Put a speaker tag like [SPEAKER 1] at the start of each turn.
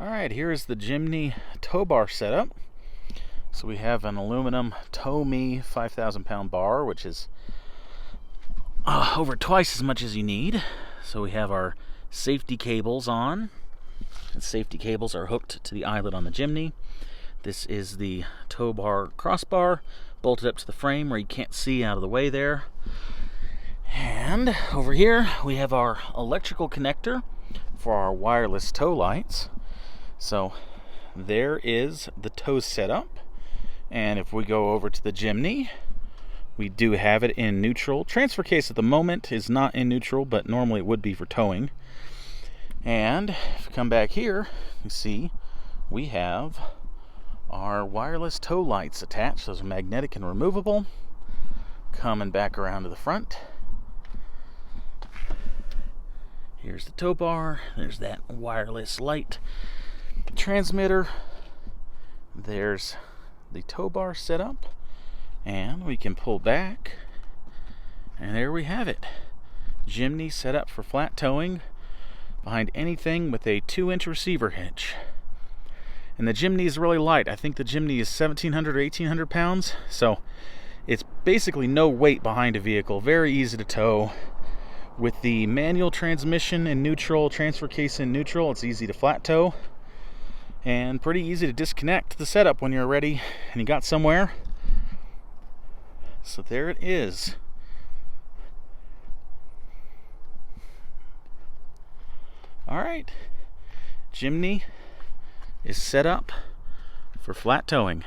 [SPEAKER 1] Alright, here is the Jimny tow bar setup. So we have an aluminum Tow Me 5,000 pound bar, which is over twice as much as you need. So we have our safety cables on. The safety cables are hooked to the eyelet on the Jimny. This is the tow bar crossbar bolted up to the frame where you can't see out of the way there. And over here we have our electrical connector for our wireless tow lights. So there is the tow setup, and if we go over to the Jimny, we do have it in neutral. Transfer case at the moment is not in neutral, but normally it would be for towing. And if you come back here, you see we have our wireless tow lights attached. Those are magnetic and removable. Coming back around to the front. Here's the tow bar. There's that wireless light transmitter. There's the tow bar setup, and we can pull back, and there we have it. Jimny set up for flat towing behind anything with a 2-inch receiver hitch. And the Jimny is really light. I think the Jimny is 1,700 or 1,800 pounds, so it's basically no weight behind a vehicle. Very easy to tow. With the manual transmission in neutral, transfer case in neutral, it's easy to flat tow. And pretty easy to disconnect the setup when you're ready and you got somewhere. So there it is. Alright, Jimny is set up for flat towing.